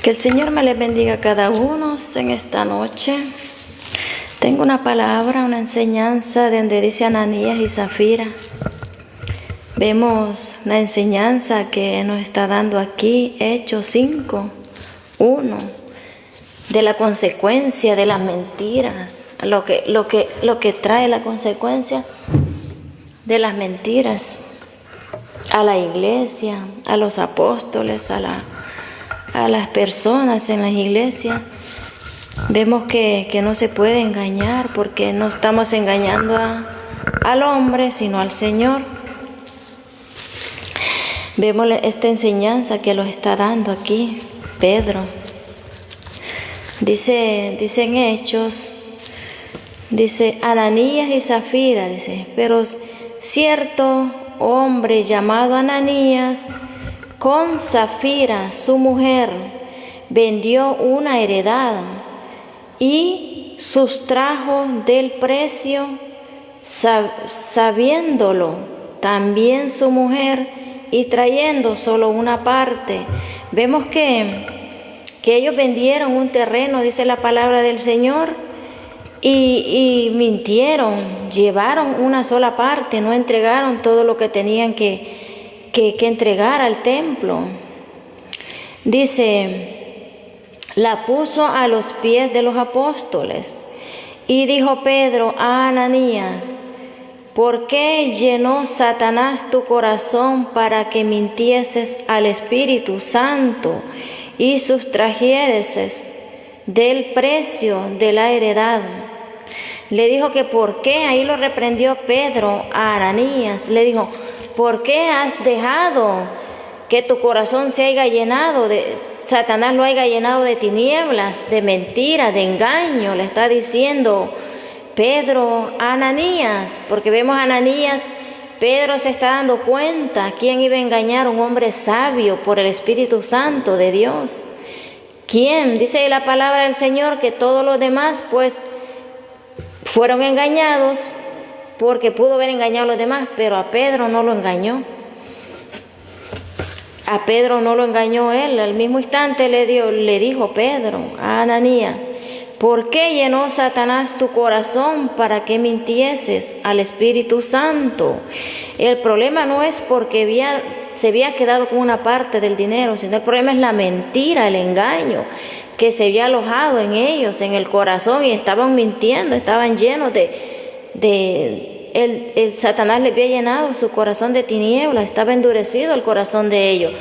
Que el Señor me les bendiga a cada uno en esta noche. Tengo una palabra, una enseñanza de donde dice Ananías y Zafira. Vemos la enseñanza que nos está dando aquí, Hechos 5:1, de la consecuencia de las mentiras, lo que trae la consecuencia de las mentiras a la iglesia, a los apóstoles, a las personas en las iglesias. Vemos que no se puede engañar, porque no estamos engañando al hombre, sino al Señor. Vemos esta enseñanza que lo está dando aquí Pedro. Dice en Hechos, dice Ananías y Zafira, dice, pero cierto hombre llamado Ananías, con Zafira, su mujer, vendió una heredad y sustrajo del precio, sabiéndolo también su mujer, y trayendo solo una parte. Vemos que ellos vendieron un terreno, dice la palabra del Señor, y mintieron, llevaron una sola parte, no entregaron todo lo que tenían que entregar al templo. Dice, la puso a los pies de los apóstoles, y dijo Pedro a Ananías, ¿por qué llenó Satanás tu corazón para que mintieses al Espíritu Santo y sustrajereses del precio de la heredad? Le dijo que por qué, ahí lo reprendió Pedro a Ananías, le dijo, ¿por qué has dejado que tu corazón se haya llenado Satanás lo haya llenado de tinieblas, de mentira, de engaño? Le está diciendo Pedro a Ananías, porque vemos a Ananías, Pedro se está dando cuenta quién iba a engañar a un hombre sabio por el Espíritu Santo de Dios. ¿Quién? Dice la palabra del Señor que todos los demás pues fueron engañados, porque pudo haber engañado a los demás, pero a Pedro no lo engañó. A Pedro no lo engañó él. Al mismo instante le dijo Pedro a Ananías, ¿por qué llenó Satanás tu corazón para que mintieses al Espíritu Santo? El problema no es porque se había quedado con una parte del dinero, sino el problema es la mentira, el engaño que se había alojado en ellos, en el corazón, y estaban mintiendo, estaban llenos el Satanás le había llenado su corazón de tinieblas, estaba endurecido el corazón de ellos.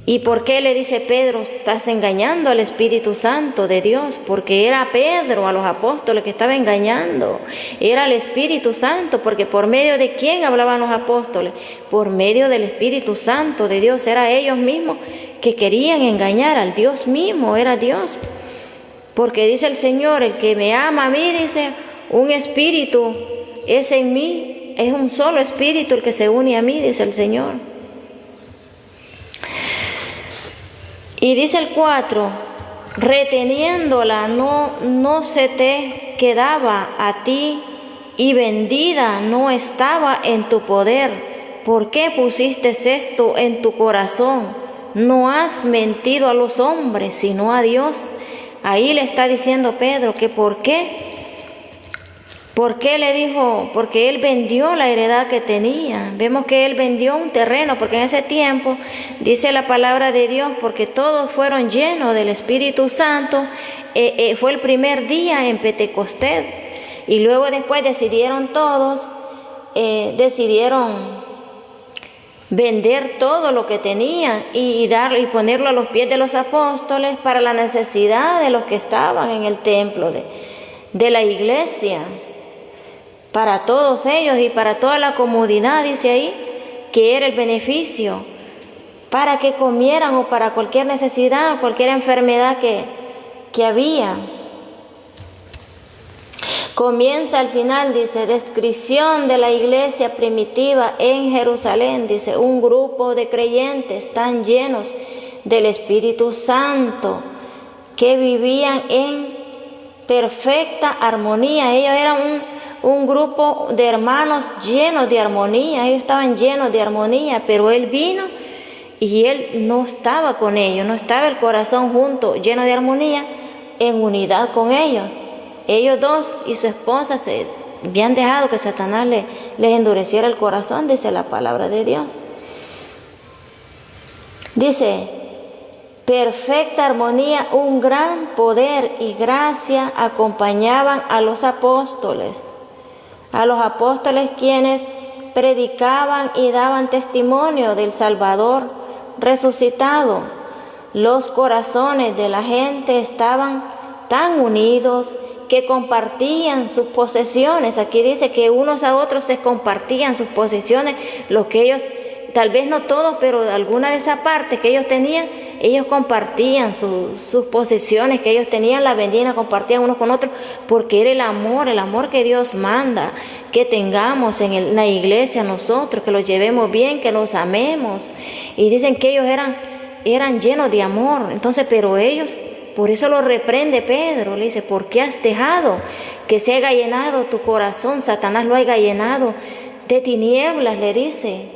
¿Y por qué le dice Pedro, estás engañando al Espíritu Santo de Dios? Porque era Pedro a los apóstoles que estaba engañando, era el Espíritu Santo, porque por medio de quién hablaban los apóstoles, por medio del Espíritu Santo de Dios. Era ellos mismos que querían engañar al Dios mismo, era Dios. Porque dice el Señor, el que me ama a mí, dice, un espíritu es en mí, es un solo espíritu el que se une a mí, dice el Señor. Y dice el 4, reteniéndola no se te quedaba a ti, y vendida no estaba en tu poder. ¿Por qué pusiste esto en tu corazón? No has mentido a los hombres, sino a Dios. Ahí le está diciendo Pedro que ¿por qué? ¿Por qué le dijo? Porque él vendió la heredad que tenía. Vemos que él vendió un terreno, porque en ese tiempo, dice la palabra de Dios, porque todos fueron llenos del Espíritu Santo. Fue el primer día en Pentecostés. Y luego después decidieron vender todo lo que tenía y ponerlo a los pies de los apóstoles para la necesidad de los que estaban en el templo de la iglesia. Para todos ellos y para toda la comunidad, dice ahí, que era el beneficio, para que comieran o para cualquier necesidad, cualquier enfermedad que había. Comienza al final, dice, descripción de la iglesia primitiva en Jerusalén, dice, un grupo de creyentes tan llenos del Espíritu Santo que vivían en perfecta armonía. Ellos eran un grupo de hermanos llenos de armonía, ellos estaban llenos de armonía, pero él vino y él no estaba con ellos, no estaba el corazón junto, lleno de armonía, en unidad con ellos. Ellos dos y su esposa se habían dejado que Satanás les endureciera el corazón, dice la palabra de Dios. Dice, perfecta armonía, un gran poder y gracia acompañaban a los apóstoles quienes predicaban y daban testimonio del Salvador resucitado. Los corazones de la gente estaban tan unidos que compartían sus posesiones. Aquí dice que unos a otros se compartían sus posesiones, lo que ellos, tal vez no todos, pero alguna de esas partes que ellos tenían, ellos compartían sus posesiones que ellos tenían, la vendían, la compartían unos con otros, porque era el amor que Dios manda, que tengamos en la iglesia nosotros, que los llevemos bien, que nos amemos. Y dicen que ellos eran llenos de amor. Entonces, pero ellos, por eso lo reprende Pedro, le dice, ¿por qué has dejado que se haya llenado tu corazón? Satanás lo haya llenado de tinieblas, le dice.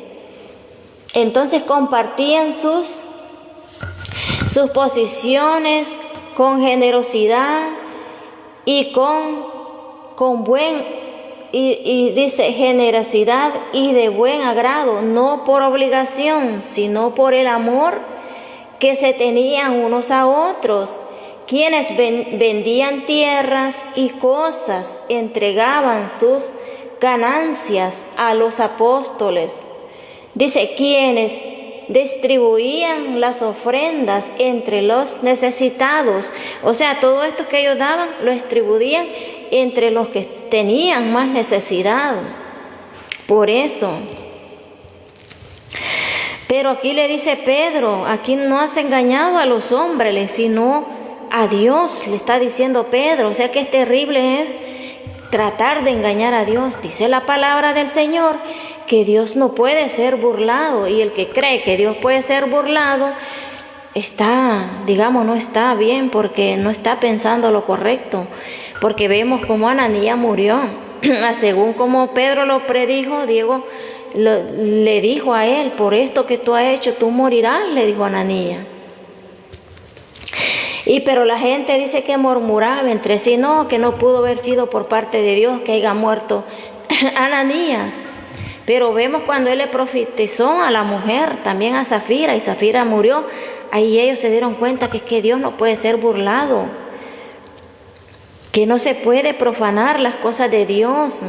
Entonces compartían sus posiciones con generosidad y con buen, y dice generosidad y de buen agrado, no por obligación, sino por el amor que se tenían unos a otros, quienes vendían tierras y cosas, entregaban sus ganancias a los apóstoles. Dice, quienes distribuían las ofrendas entre los necesitados. O sea, todo esto que ellos daban lo distribuían entre los que tenían más necesidad. Por eso. Pero aquí le dice Pedro, aquí no has engañado a los hombres, sino a Dios, le está diciendo Pedro. O sea que es terrible es tratar de engañar a Dios. Dice la palabra del Señor que Dios no puede ser burlado, y el que cree que Dios puede ser burlado no está bien, porque no está pensando lo correcto, porque vemos cómo Ananías murió. Según como Pedro lo predijo, Diego le dijo a él, por esto que tú has hecho, tú morirás, le dijo Ananías. Pero la gente dice que murmuraba entre sí, no, que no pudo haber sido por parte de Dios que haya muerto Ananías. Pero vemos cuando él le profetizó a la mujer, también a Zafira, y Zafira murió, ahí ellos se dieron cuenta que es que Dios no puede ser burlado, que no se puede profanar las cosas de Dios,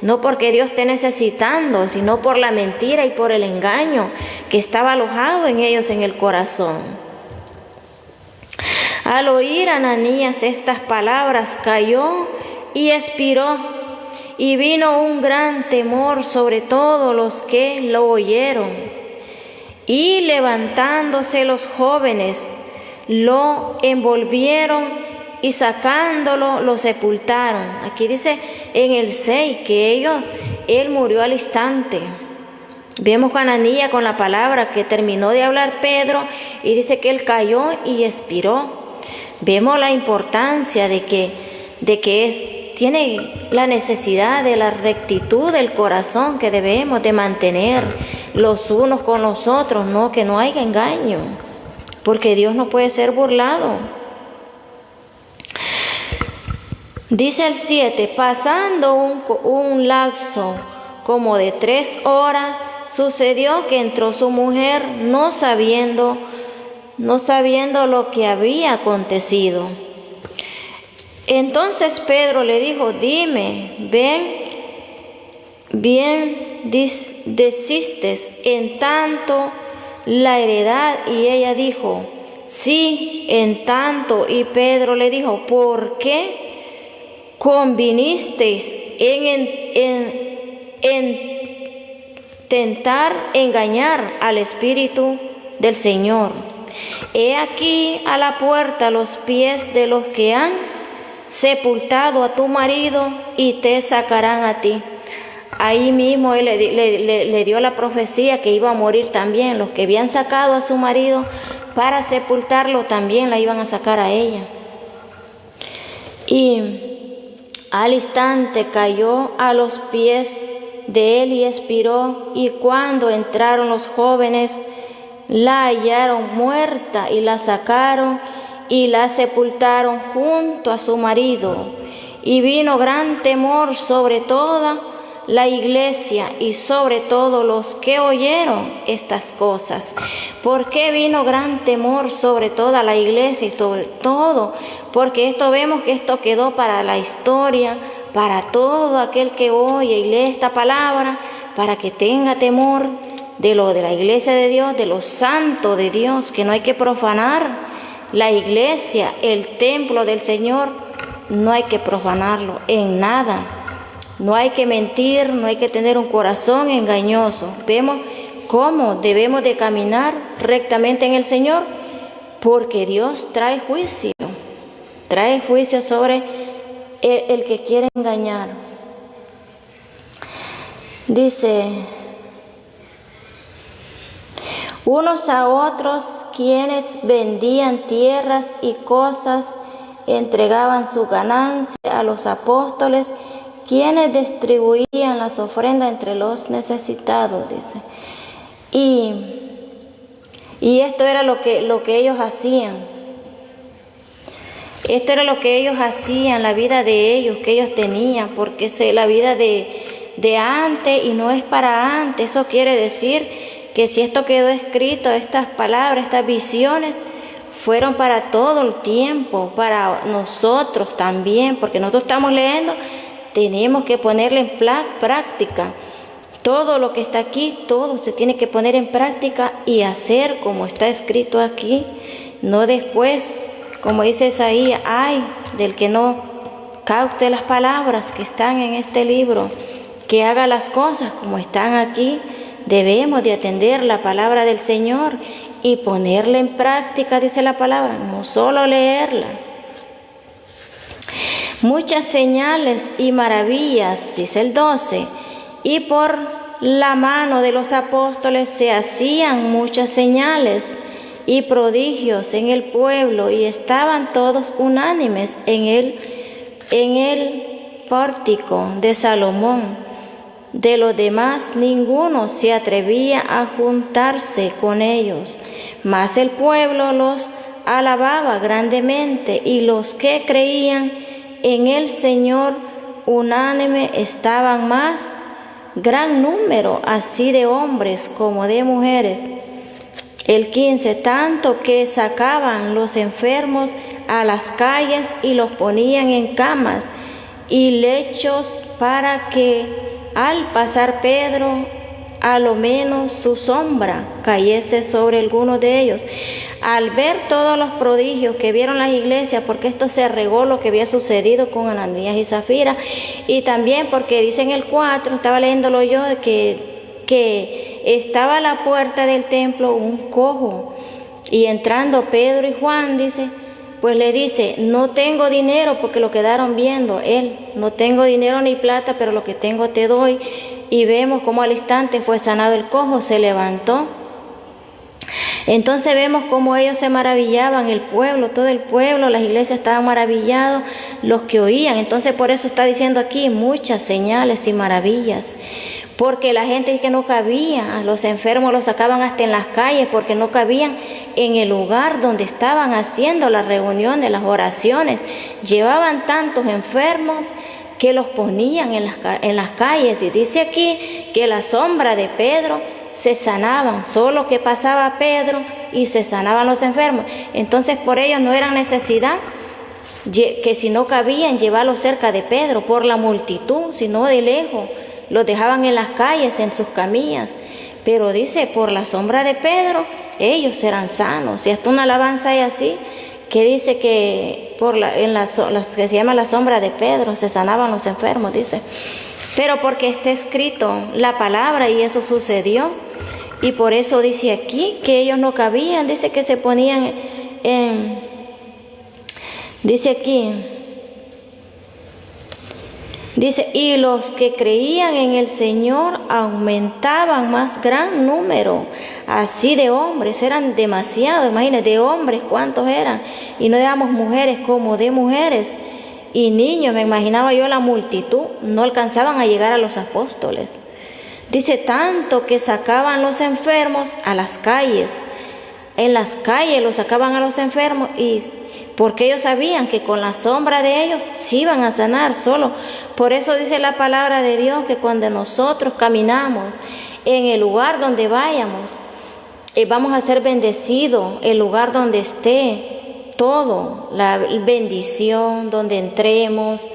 no porque Dios esté necesitando, sino por la mentira y por el engaño que estaba alojado en ellos en el corazón. Al oír Ananías estas palabras, cayó y expiró. Y vino un gran temor sobre todos los que lo oyeron. Y levantándose los jóvenes, lo envolvieron y sacándolo, lo sepultaron. Aquí dice en el 6 que él murió al instante. Vemos con Ananías con la palabra que terminó de hablar Pedro, y dice que él cayó y expiró. Vemos la importancia de que tiene la necesidad de la rectitud del corazón que debemos de mantener los unos con los otros, no, que no haya engaño, porque Dios no puede ser burlado. Dice el 7, pasando un lapso como de 3 horas, sucedió que entró su mujer no sabiendo lo que había acontecido. Entonces Pedro le dijo, dime, bien desistes en tanto la heredad. Y ella dijo, sí, en tanto. Y Pedro le dijo, ¿por qué convinisteis en tentar engañar al Espíritu del Señor? He aquí a la puerta los pies de los que han sepultado a tu marido y te sacarán a ti. Ahí mismo él le dio la profecía que iba a morir también. Los que habían sacado a su marido para sepultarlo también la iban a sacar a ella. Y al instante cayó a los pies de él y expiró. Y cuando entraron los jóvenes la hallaron muerta y la sacaron y la sepultaron junto a su marido. Y vino gran temor sobre toda la iglesia y sobre todos los que oyeron estas cosas. ¿Por qué vino gran temor sobre toda la iglesia y sobre todo? Porque esto vemos que esto quedó para la historia, para todo aquel que oye y lee esta palabra, para que tenga temor de lo de la iglesia de Dios, de lo santo de Dios, que no hay que profanar la iglesia, el templo del Señor, no hay que profanarlo en nada. No hay que mentir, no hay que tener un corazón engañoso. Vemos cómo debemos de caminar rectamente en el Señor, porque Dios trae juicio sobre el que quiere engañar. Dice, unos a otros quienes vendían tierras y cosas, entregaban su ganancia a los apóstoles, quienes distribuían las ofrendas entre los necesitados, dice. Y esto era lo que ellos hacían. Esto era lo que ellos hacían, la vida de ellos, que ellos tenían, porque es la vida de antes y no es para antes. Eso quiere decir que si esto quedó escrito, estas palabras, estas visiones, fueron para todo el tiempo, para nosotros también, porque nosotros estamos leyendo, tenemos que ponerle en práctica. Todo lo que está aquí, todo se tiene que poner en práctica y hacer como está escrito aquí, no después, como dice Isaías, ay del que no caute las palabras que están en este libro, que haga las cosas como están aquí. Debemos de atender la palabra del Señor y ponerla en práctica, dice la palabra, no solo leerla. Muchas señales y maravillas, dice el 12, y por la mano de los apóstoles se hacían muchas señales y prodigios en el pueblo, y estaban todos unánimes en el pórtico de Salomón. De los demás ninguno se atrevía a juntarse con ellos, mas el pueblo los alababa grandemente, y los que creían en el Señor unánime estaban más gran número, así de hombres como de mujeres. El 15, tanto que sacaban los enfermos a las calles y los ponían en camas y lechos, para que al pasar Pedro, a lo menos su sombra cayese sobre alguno de ellos. Al ver todos los prodigios que vieron las iglesias, porque esto se regó lo que había sucedido con Ananías y Zafira, y también porque dice en el 4, estaba leyéndolo yo, que estaba a la puerta del templo un cojo, y entrando Pedro y Juan, dice, pues le dice, no tengo dinero, porque lo quedaron viendo él, no tengo dinero ni plata, pero lo que tengo te doy. Y vemos cómo al instante fue sanado el cojo, se levantó. Entonces vemos cómo ellos se maravillaban, el pueblo, todo el pueblo, las iglesias estaban maravillados, los que oían. Entonces por eso está diciendo aquí muchas señales y maravillas. Porque la gente dice que no cabía, a los enfermos los sacaban hasta en las calles porque no cabían en el lugar donde estaban haciendo las reuniones, las oraciones. Llevaban tantos enfermos que los ponían en las calles. Y dice aquí que la sombra de Pedro se sanaban, solo que pasaba Pedro y se sanaban los enfermos. Entonces por ellos no era necesidad que si no cabían llevarlos cerca de Pedro por la multitud, sino de lejos. Los dejaban en las calles, en sus camillas. Pero dice, por la sombra de Pedro, ellos eran sanos. Y hasta una alabanza hay así, que dice que que se llama la sombra de Pedro, se sanaban los enfermos, dice. Pero porque está escrito la palabra y eso sucedió. Y por eso dice aquí que ellos no cabían, dice que se ponían dice aquí, dice, y los que creían en el Señor aumentaban más gran número, así de hombres, eran demasiados, imagínense, de hombres cuántos eran, y no digamos mujeres como de mujeres, y niños, me imaginaba yo la multitud, no alcanzaban a llegar a los apóstoles. Dice, tanto que sacaban los enfermos a las calles, en las calles los sacaban a los enfermos, y porque ellos sabían que con la sombra de ellos sí iban a sanar solo. Por eso dice la palabra de Dios que cuando nosotros caminamos en el lugar donde vayamos, vamos a ser bendecidos, el lugar donde esté, todo, la bendición, donde entremos,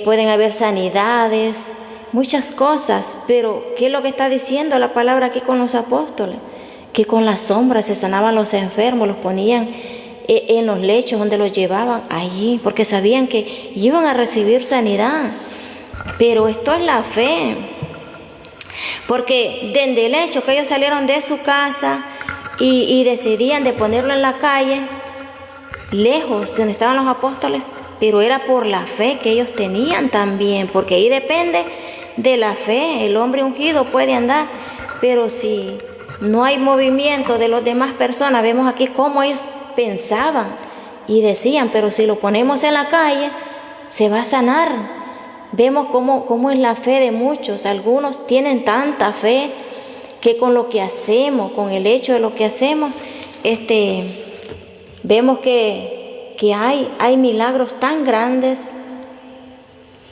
pueden haber sanidades, muchas cosas. Pero ¿qué es lo que está diciendo la palabra aquí con los apóstoles? Que con la sombra se sanaban los enfermos, los ponían en los lechos donde los llevaban allí, porque sabían que iban a recibir sanidad. Pero esto es la fe, porque desde el hecho que ellos salieron de su casa y decidían de ponerlo en la calle, lejos de donde estaban los apóstoles, pero era por la fe que ellos tenían también, porque ahí depende de la fe. El hombre ungido puede andar, pero si no hay movimiento de las demás personas, vemos aquí cómo ellos pensaban y decían, pero si lo ponemos en la calle, se va a sanar. Vemos cómo es la fe de muchos. Algunos tienen tanta fe que con lo que hacemos, con el hecho de lo que hacemos, vemos que hay milagros tan grandes.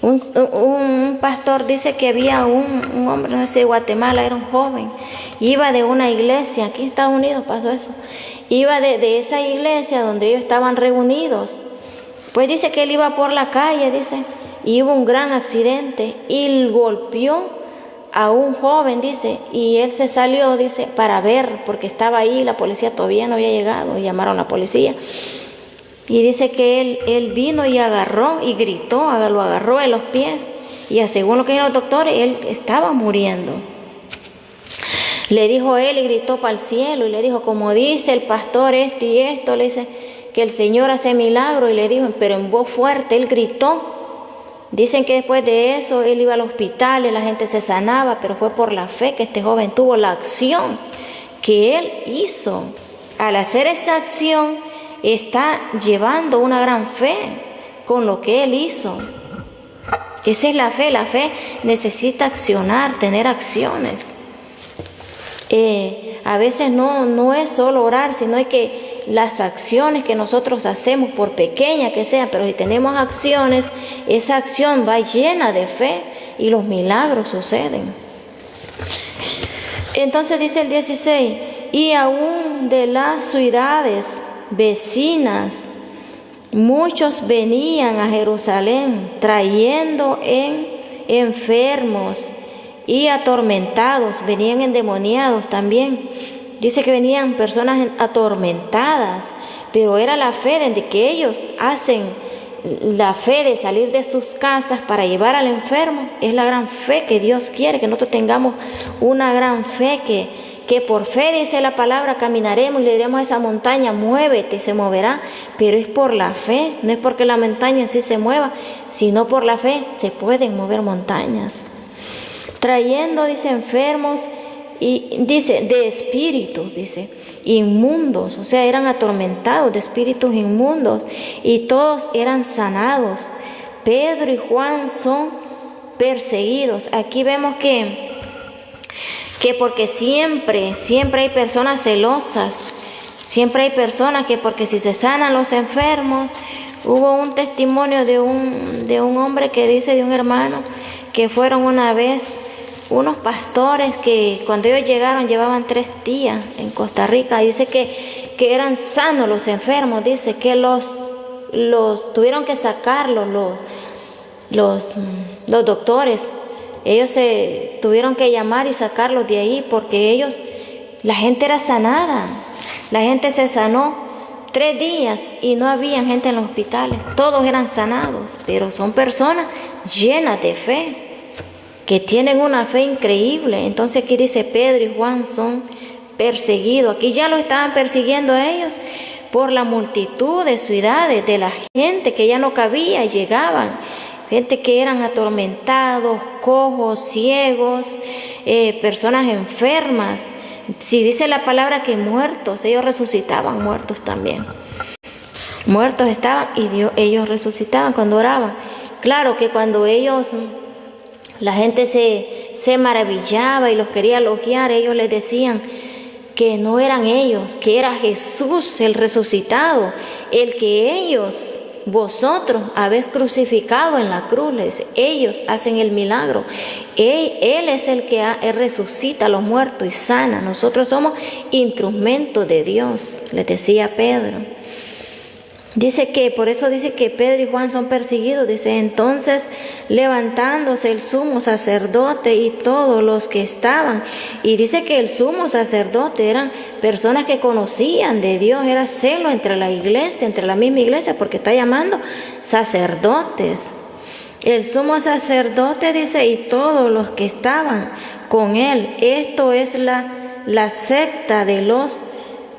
Un pastor dice que había un hombre, no sé, de Guatemala, era un joven, iba de una iglesia, aquí en Estados Unidos pasó eso, iba de esa iglesia donde ellos estaban reunidos. Pues dice que él iba por la calle, dice, y hubo un gran accidente y golpeó a un joven, dice, y él se salió, dice, para ver, porque estaba ahí, la policía todavía no había llegado, y llamaron a la policía. Y dice que él vino y agarró y gritó, lo agarró en los pies, y según lo que dijeron los doctores, él estaba muriendo. Le dijo él y gritó para el cielo y le dijo, como dice el pastor este y esto, le dice que el Señor hace milagro, y le dijo, pero en voz fuerte, él gritó. Dicen que después de eso él iba al hospital y la gente se sanaba, pero fue por la fe que este joven tuvo, la acción que él hizo. Al hacer esa acción, está llevando una gran fe con lo que él hizo. Esa es la fe. La fe necesita accionar, tener acciones. A veces no es solo orar, sino es que las acciones que nosotros hacemos, por pequeñas que sean, pero si tenemos acciones, esa acción va llena de fe y los milagros suceden. Entonces dice el 16, y aún de las ciudades vecinas, muchos venían a Jerusalén trayendo enfermos y atormentados, venían endemoniados también. Dice que venían personas atormentadas, pero era la fe de que ellos hacen la fe de salir de sus casas para llevar al enfermo. Es la gran fe que Dios quiere, que nosotros tengamos una gran fe, que por fe, dice la palabra, caminaremos y le diremos a esa montaña, muévete, y se moverá. Pero es por la fe, no es porque la montaña en sí se mueva, sino por la fe se pueden mover montañas. Trayendo, dice, enfermos, y dice, de espíritus, dice, inmundos, o sea, eran atormentados de espíritus inmundos, y todos eran sanados. Pedro y Juan son perseguidos. Aquí vemos que porque siempre hay personas celosas, siempre hay personas que porque si se sanan los enfermos. Hubo un testimonio de un hombre que dice, de un hermano, que fueron una vez unos pastores que cuando ellos llegaron llevaban 3 días en Costa Rica. Dice que eran sanos los enfermos, dice que los tuvieron que sacarlos los doctores. Ellos se tuvieron que llamar y sacarlos de ahí, porque la gente era sanada, la gente se sanó 3 días y no había gente en los hospitales, todos eran sanados. Pero son personas llenas de fe, que tienen una fe increíble. Entonces aquí dice, Pedro y Juan son perseguidos. Aquí ya lo estaban persiguiendo a ellos por la multitud de ciudades, de la gente que ya no cabía, llegaban. Gente que eran atormentados, cojos, ciegos, personas enfermas. Si dice la palabra que muertos, ellos resucitaban muertos también. Muertos estaban y ellos resucitaban cuando oraban. Claro que cuando la gente se maravillaba y los quería elogiar, ellos les decían, que no eran ellos, que era Jesús el resucitado, el que ellos, vosotros habéis crucificado en la cruz. Ellos hacen el milagro. Él es el que él resucita a los muertos y sana. Nosotros somos instrumentos de Dios, les decía Pedro. Dice que, por eso dice que Pedro y Juan son perseguidos. Dice, entonces levantándose el sumo sacerdote y todos los que estaban. Y dice que el sumo sacerdote eran personas que conocían de Dios. Era celo entre la iglesia, entre la misma iglesia, porque está llamando sacerdotes. El sumo sacerdote dice, y todos los que estaban con él. Esto es la secta de los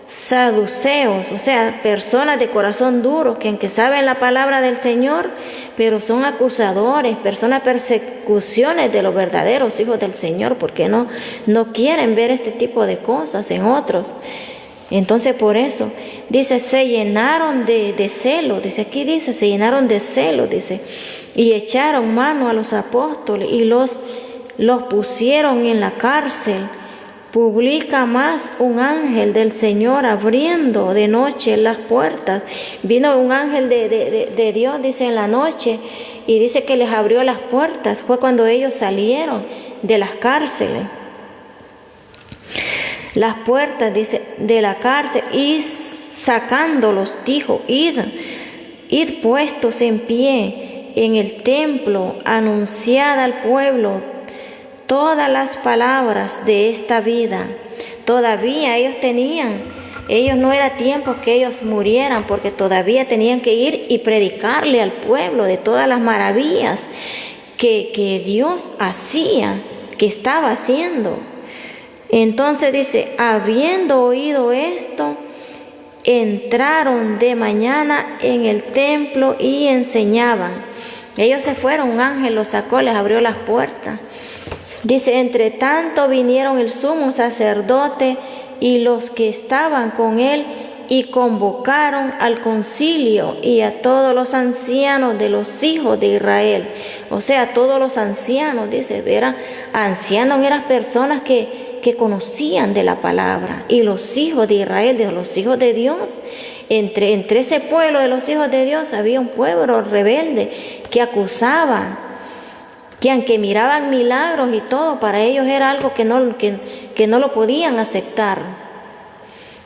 saduceos, o sea, personas de corazón duro, que aunque saben la palabra del Señor, pero son acusadores, personas persecuciones de los verdaderos hijos del Señor, porque no quieren ver este tipo de cosas en otros. Entonces por eso, dice, se llenaron de celo, dice aquí, dice, se llenaron de celo, dice, y echaron mano a los apóstoles y los pusieron en la cárcel. Publica más un ángel del Señor abriendo de noche las puertas. Vino un ángel de Dios, dice, en la noche, y dice que les abrió las puertas. Fue cuando ellos salieron de las cárceles. Las puertas, dice, de la cárcel, y sacándolos, dijo, id puestos en pie en el templo, anunciad al pueblo todas las palabras de esta vida. Todavía ellos no era tiempo que ellos murieran, porque todavía tenían que ir y predicarle al pueblo de todas las maravillas que Dios hacía, que estaba haciendo. Entonces dice, habiendo oído esto, entraron de mañana en el templo y enseñaban. Ellos se fueron, un ángel los sacó, les abrió las puertas. Dice, entre tanto vinieron el sumo sacerdote y los que estaban con él y convocaron al concilio y a todos los ancianos de los hijos de Israel. O sea, todos los ancianos, dice, eran ancianos, eran personas que conocían de la palabra. Y los hijos de Israel, de los hijos de Dios, entre ese pueblo de los hijos de Dios había un pueblo rebelde que acusaba, que aunque miraban milagros y todo, para ellos era algo que no lo podían aceptar.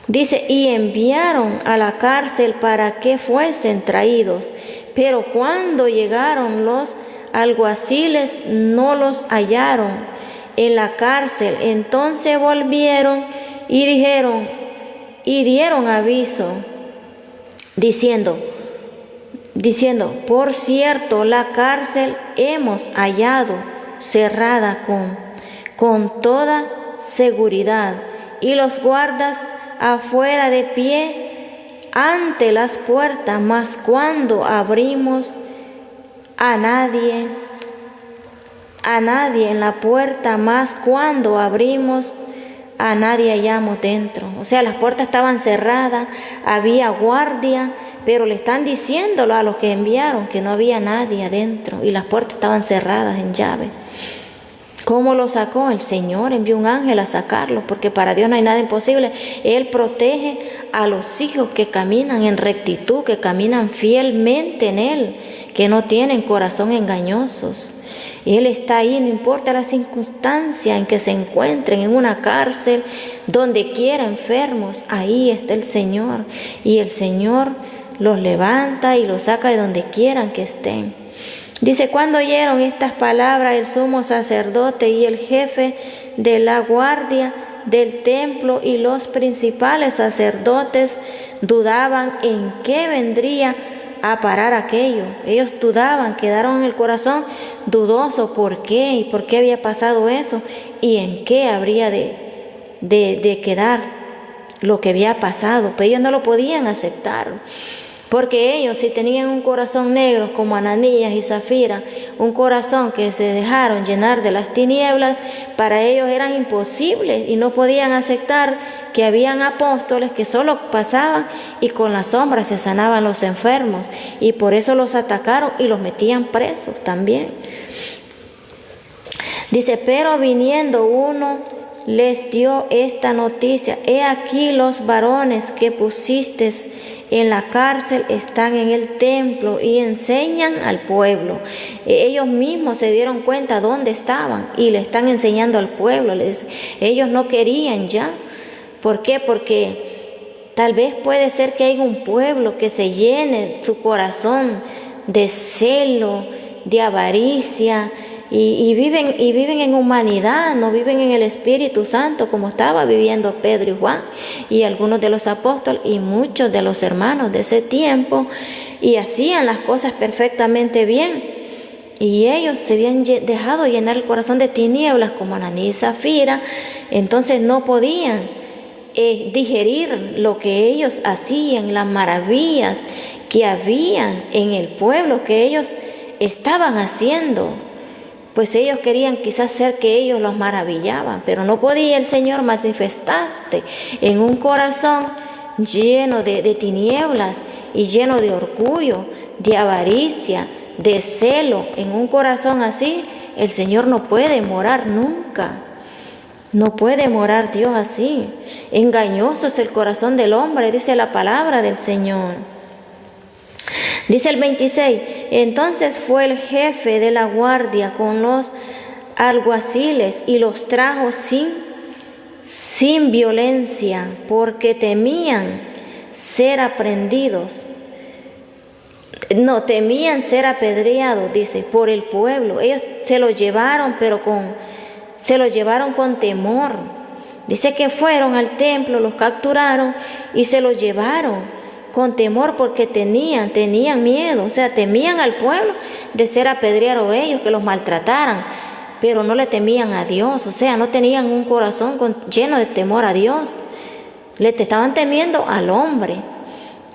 Dice, y enviaron a la cárcel para que fuesen traídos. Pero cuando llegaron los alguaciles, no los hallaron en la cárcel. Entonces volvieron y dijeron, y dieron aviso, diciendo, por cierto, la cárcel hemos hallado cerrada con toda seguridad, y los guardas afuera de pie ante las puertas, mas cuando abrimos a nadie en la puerta, mas cuando abrimos a nadie hallamos dentro. O sea, las puertas estaban cerradas, había guardia, pero le están diciéndolo a los que enviaron que no había nadie adentro y las puertas estaban cerradas en llave. ¿Cómo lo sacó? El Señor envió un ángel a sacarlo, porque para Dios no hay nada imposible. Él protege a los hijos que caminan en rectitud, que caminan fielmente en Él, que no tienen corazón engañosos. Y Él está ahí, no importa la circunstancia en que se encuentren, en una cárcel, donde quiera, enfermos, ahí está el Señor. Y el Señor los levanta y los saca de donde quieran que estén. Dice, cuando oyeron estas palabras, el sumo sacerdote y el jefe de la guardia del templo y los principales sacerdotes dudaban en qué vendría a parar aquello. Ellos dudaban, quedaron en el corazón dudoso, ¿por qué? ¿Y por qué había pasado eso? ¿Y en qué habría de quedar lo que había pasado? Pero ellos no lo podían aceptar. Porque ellos, si tenían un corazón negro como Ananías y Zafira, un corazón que se dejaron llenar de las tinieblas, para ellos eran imposibles y no podían aceptar que habían apóstoles que solo pasaban y con la sombra se sanaban los enfermos. Y por eso los atacaron y los metían presos también. Dice, pero viniendo uno les dio esta noticia: he aquí los varones que pusiste en la cárcel están en el templo y enseñan al pueblo. Ellos mismos se dieron cuenta dónde estaban y le están enseñando al pueblo. Ellos no querían ya. ¿Por qué? Porque tal vez puede ser que haya un pueblo que se llene su corazón de celo, de avaricia, y viven en humanidad, no viven en el Espíritu Santo como estaba viviendo Pedro y Juan y algunos de los apóstoles y muchos de los hermanos de ese tiempo, y hacían las cosas perfectamente bien, y ellos se habían dejado llenar el corazón de tinieblas como Ananías y Zafira. Entonces no podían digerir lo que ellos hacían, las maravillas que habían en el pueblo que ellos estaban haciendo. Pues ellos querían quizás ser que ellos los maravillaban, pero no podía el Señor manifestarse en un corazón lleno de tinieblas y lleno de orgullo, de avaricia, de celo. En un corazón así, el Señor no puede morar nunca. No puede morar Dios así. Engañoso es el corazón del hombre, dice la palabra del Señor. Dice el 26, entonces fue el jefe de la guardia con los alguaciles y los trajo sin violencia, porque temían ser aprendidos. No, temían ser apedreados, dice, por el pueblo. Ellos se lo llevaron, se lo llevaron con temor. Dice que fueron al templo, los capturaron y se los llevaron con temor, porque tenían miedo, o sea, temían al pueblo de ser apedreados ellos, que los maltrataran, pero no le temían a Dios, o sea, no tenían un corazón lleno de temor a Dios. Le estaban temiendo al hombre,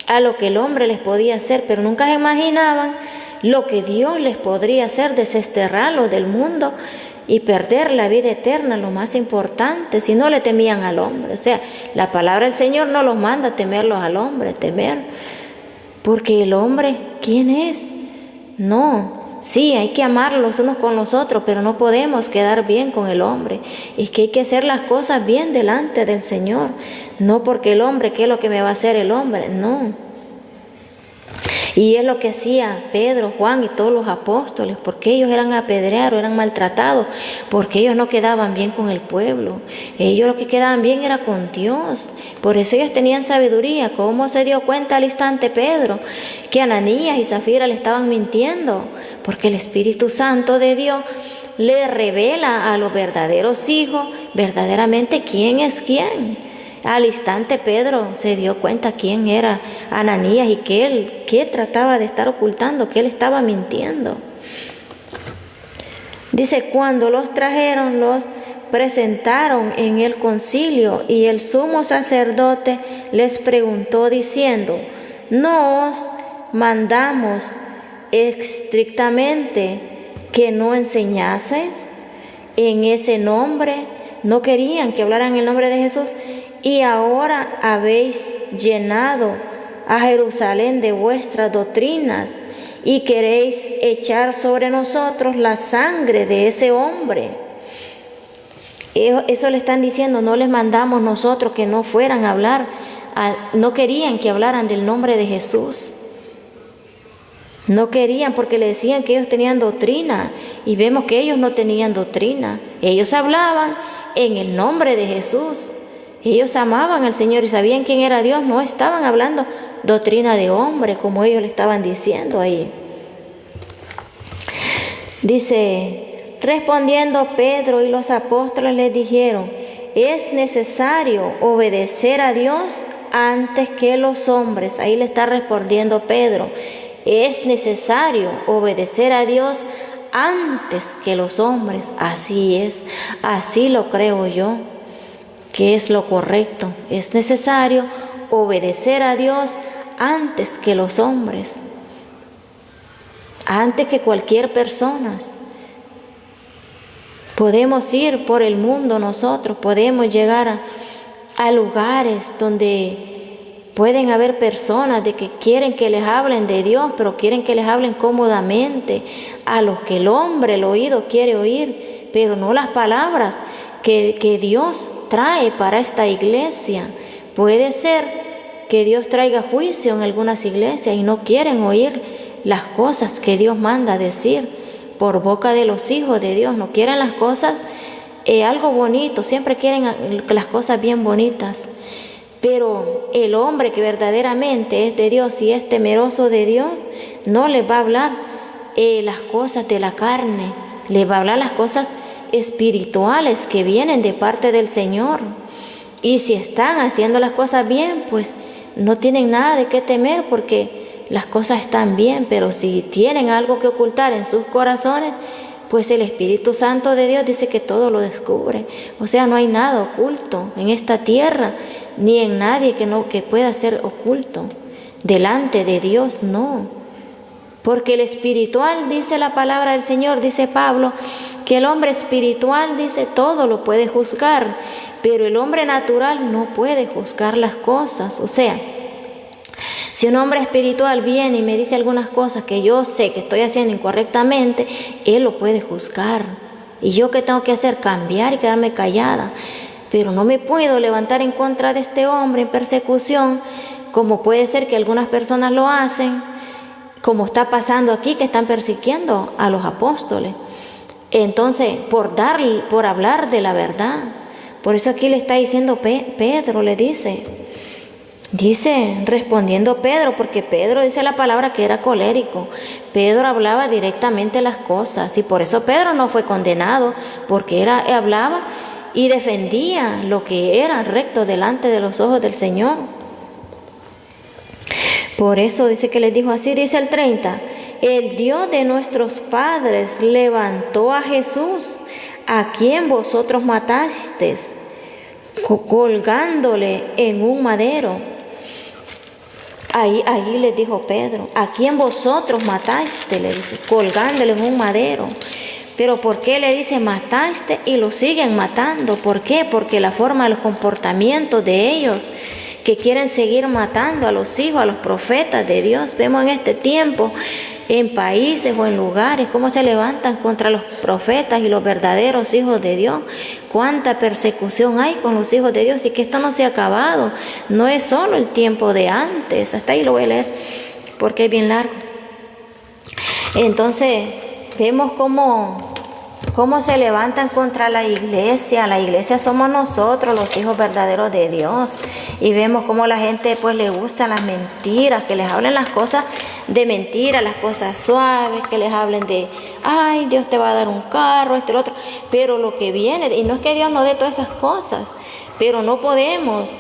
a lo que el hombre les podía hacer, pero nunca se imaginaban lo que Dios les podría hacer: desterrarlos del mundo y perder la vida eterna, lo más importante, si no le temían al hombre. O sea, la palabra del Señor no los manda a temerlos al hombre, temer, porque el hombre, ¿quién es? No, sí, hay que amarlos los unos con los otros, pero no podemos quedar bien con el hombre. Es que hay que hacer las cosas bien delante del Señor, no porque el hombre, ¿qué es lo que me va a hacer el hombre? No. Y es lo que hacía Pedro, Juan y todos los apóstoles, porque ellos eran apedreados, eran maltratados, porque ellos no quedaban bien con el pueblo. Ellos lo que quedaban bien era con Dios. Por eso ellos tenían sabiduría. ¿Cómo se dio cuenta al instante Pedro que Ananías y Zafira le estaban mintiendo? Porque el Espíritu Santo de Dios le revela a los verdaderos hijos verdaderamente quién es quién. Al instante Pedro se dio cuenta quién era Ananías y que trataba de estar ocultando, que él estaba mintiendo. Dice, cuando los trajeron, los presentaron en el concilio, y el sumo sacerdote les preguntó diciendo, ¿no os mandamos estrictamente que no enseñaseis en ese nombre? No querían que hablaran el nombre de Jesús. Y ahora habéis llenado a Jerusalén de vuestras doctrinas y queréis echar sobre nosotros la sangre de ese hombre. Eso le están diciendo, no les mandamos nosotros que no fueran a hablar, no querían que hablaran del nombre de Jesús. No querían, porque le decían que ellos tenían doctrina, y vemos que ellos no tenían doctrina. Ellos hablaban en el nombre de Jesús. Ellos amaban al Señor y sabían quién era Dios. No estaban hablando doctrina de hombre como ellos le estaban diciendo ahí. Dice, respondiendo Pedro y los apóstoles les dijeron, es necesario obedecer a Dios antes que los hombres. Ahí le está respondiendo Pedro, es necesario obedecer a Dios antes que los hombres. Así es, así lo creo yo, que es lo correcto. Es necesario obedecer a Dios antes que los hombres, antes que cualquier persona. Podemos ir por el mundo nosotros, podemos llegar a lugares donde pueden haber personas de que quieren que les hablen de Dios, pero quieren que les hablen cómodamente, a los que el hombre, el oído quiere oír, pero no las palabras que Dios trae para esta iglesia. Puede ser que Dios traiga juicio en algunas iglesias y no quieren oír las cosas que Dios manda decir por boca de los hijos de Dios. No quieren las cosas, algo bonito, siempre quieren las cosas bien bonitas. Pero el hombre que verdaderamente es de Dios y es temeroso de Dios, no les va a hablar las cosas de la carne, les va a hablar las cosas espirituales que vienen de parte del Señor. Y si están haciendo las cosas bien, pues no tienen nada de qué temer porque las cosas están bien. Pero si tienen algo que ocultar en sus corazones, pues el Espíritu Santo de Dios dice que todo lo descubre. O sea, no hay nada oculto en esta tierra, ni en nadie que pueda ser oculto. Delante de Dios, no. Porque el espiritual, dice la palabra del Señor, dice Pablo, que el hombre espiritual, dice, todo lo puede juzgar, pero el hombre natural no puede juzgar las cosas. O sea, si un hombre espiritual viene y me dice algunas cosas que yo sé que estoy haciendo incorrectamente, él lo puede juzgar. ¿Y yo qué tengo que hacer? Cambiar y quedarme callada. Pero no me puedo levantar en contra de este hombre en persecución, como puede ser que algunas personas lo hacen, como está pasando aquí, que están persiguiendo a los apóstoles. Entonces, por hablar de la verdad. Por eso aquí le está diciendo Pedro, le dice, respondiendo Pedro, porque Pedro dice la palabra que era colérico. Pedro hablaba directamente las cosas y por eso Pedro no fue condenado, porque hablaba y defendía lo que era recto delante de los ojos del Señor. Por eso dice que les dijo así, dice el 30, el Dios de nuestros padres levantó a Jesús, a quien vosotros matasteis, colgándole en un madero. Ahí les dijo Pedro, a quien vosotros mataste, le dice, colgándole en un madero. Pero ¿por qué le dice mataste y lo siguen matando? ¿Por qué? Porque la forma, los comportamientos de ellos, que quieren seguir matando a los hijos, a los profetas de Dios. Vemos en este tiempo, en países o en lugares, cómo se levantan contra los profetas y los verdaderos hijos de Dios. Cuánta persecución hay con los hijos de Dios y que esto no se ha acabado. No es solo el tiempo de antes. Hasta ahí lo voy a leer porque es bien largo. Entonces, vemos cómo se levantan contra la iglesia. La iglesia somos nosotros, los hijos verdaderos de Dios. Y vemos cómo la gente pues le gustan las mentiras, que les hablen las cosas de mentira, las cosas suaves, que les hablen de, ay, Dios te va a dar un carro, lo otro. Pero lo que viene, y no es que Dios nos dé todas esas cosas, pero no podemos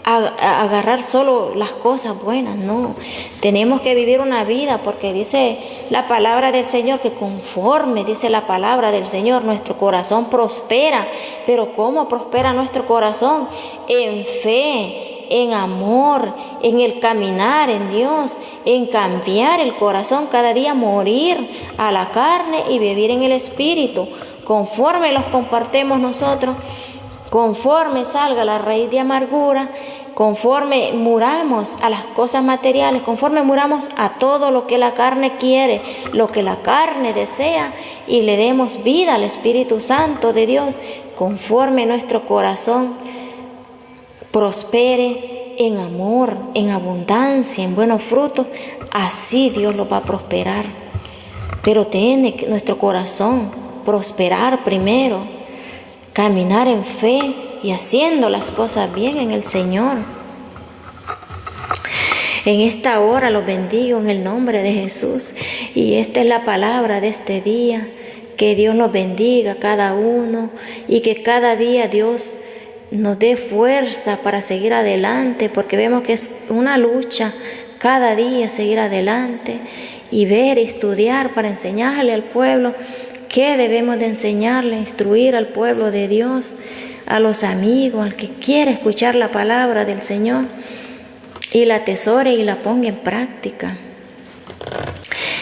agarrar solo las cosas buenas, no. Tenemos que vivir una vida, porque dice la palabra del Señor que conforme, dice la palabra del Señor, nuestro corazón prospera. Pero ¿cómo prospera nuestro corazón? En fe, en amor, en el caminar en Dios, en cambiar el corazón cada día, morir a la carne y vivir en el Espíritu. Conforme los compartemos nosotros, conforme salga la raíz de amargura, conforme muramos a las cosas materiales, conforme muramos a todo lo que la carne quiere, lo que la carne desea, y le demos vida al Espíritu Santo de Dios, conforme nuestro corazón prospere en amor, en abundancia, en buenos frutos, así Dios lo va a prosperar. Pero tiene nuestro corazón prosperar primero, caminar en fe y haciendo las cosas bien en el Señor. En esta hora los bendigo en el nombre de Jesús. Y esta es la palabra de este día. Que Dios nos bendiga cada uno y que cada día Dios nos dé fuerza para seguir adelante, porque vemos que es una lucha cada día seguir adelante y ver y estudiar para enseñarle al pueblo qué debemos de enseñarle, instruir al pueblo de Dios, a los amigos, al que quiere escuchar la palabra del Señor y la atesore y la ponga en práctica.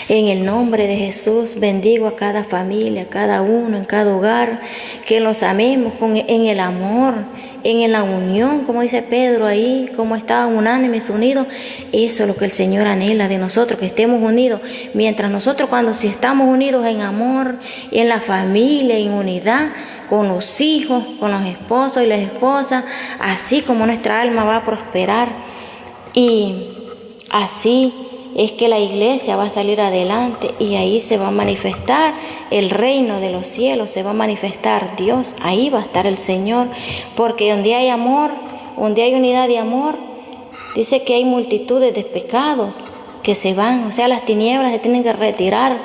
En el nombre de Jesús bendigo a cada familia, a cada uno, en cada hogar, que los amemos en el amor, en la unión, como dice Pedro ahí, como estaban unánimes, unidos. Eso es lo que el Señor anhela de nosotros, que estemos unidos. Mientras nosotros, si estamos unidos en amor, en la familia, en unidad, con los hijos, con los esposos y las esposas, así como nuestra alma va a prosperar. Y así es que la iglesia va a salir adelante y ahí se va a manifestar el reino de los cielos, se va a manifestar Dios, ahí va a estar el Señor, porque donde hay amor, donde hay unidad de amor, dice que hay multitudes de pecados que se van, o sea, las tinieblas se tienen que retirar,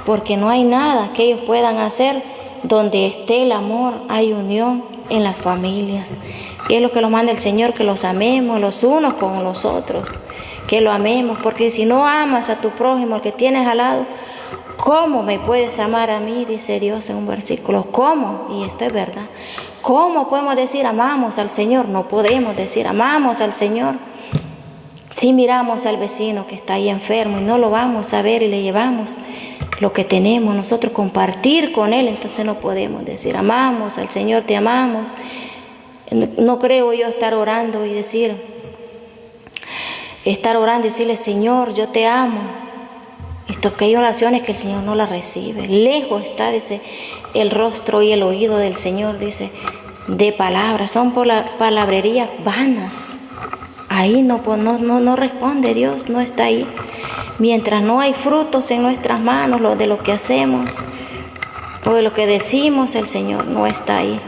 porque no hay nada que ellos puedan hacer. Donde esté el amor, hay unión en las familias. Y es lo que nos manda el Señor, que los amemos los unos con los otros, que lo amemos, porque si no amas a tu prójimo, al que tienes al lado, ¿cómo me puedes amar a mí? Dice Dios en un versículo. ¿Cómo? Y esto es verdad. ¿Cómo podemos decir amamos al Señor? No podemos decir amamos al Señor si miramos al vecino que está ahí enfermo y no lo vamos a ver y le llevamos lo que tenemos nosotros, compartir con Él. Entonces no podemos decir amamos al Señor, te amamos. No creo yo estar orando y decirle Señor, yo te amo. Esto que hay oraciones que el Señor no las recibe. Lejos está, dice, el rostro y el oído del Señor, dice, de palabras. Son palabrerías vanas. Ahí no responde Dios, no está ahí. Mientras no hay frutos en nuestras manos, de lo que hacemos o de lo que decimos, el Señor no está ahí.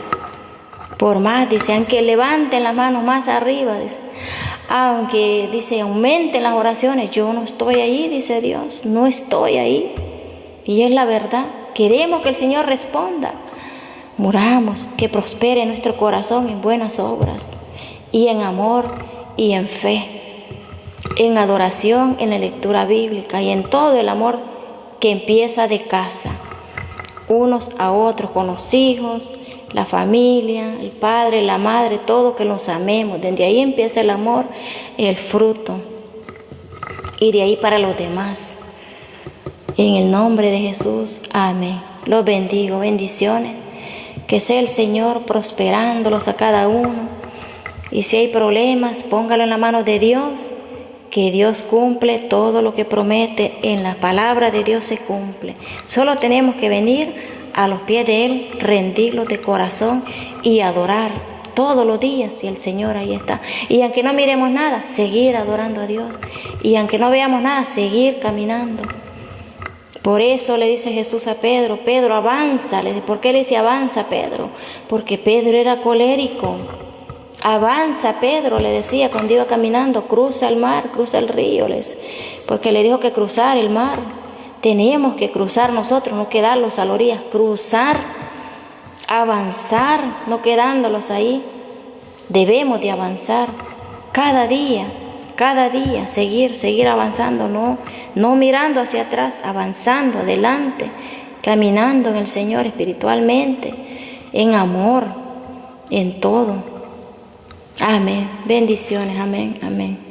Por más, dice, aunque levanten las manos más arriba, dice, aunque, dice, aumenten las oraciones, yo no estoy ahí, dice Dios, no estoy ahí. Y es la verdad. Queremos que el Señor responda. Muramos, que prospere nuestro corazón en buenas obras y en amor y en fe, en adoración, en la lectura bíblica y en todo el amor que empieza de casa, unos a otros, con los hijos, la familia, el padre, la madre, todo, que nos amemos. Desde ahí empieza el amor, el fruto, y de ahí para los demás. En el nombre de Jesús, amén. Los bendigo, bendiciones. Que sea el Señor prosperándolos a cada uno. Y si hay problemas, póngalo en la mano de Dios, que Dios cumple todo lo que promete. En la palabra de Dios se cumple. Solo tenemos que venir a los pies de Él, rendirlos de corazón y adorar todos los días, y el Señor ahí está. Y aunque no miremos nada, seguir adorando a Dios. Y aunque no veamos nada, seguir caminando. Por eso le dice Jesús a Pedro, Pedro, avanza. ¿Por qué le dice avanza, Pedro? Porque Pedro era colérico. Avanza, Pedro, le decía cuando iba caminando, cruza el mar, cruza el río, porque le dijo que cruzar el mar. Teníamos que cruzar nosotros, no quedarlos a la orilla, cruzar, avanzar, no quedándolos ahí. Debemos de avanzar cada día, seguir avanzando, no mirando hacia atrás, avanzando adelante, caminando en el Señor espiritualmente, en amor, en todo. Amén. Bendiciones. Amén. Amén.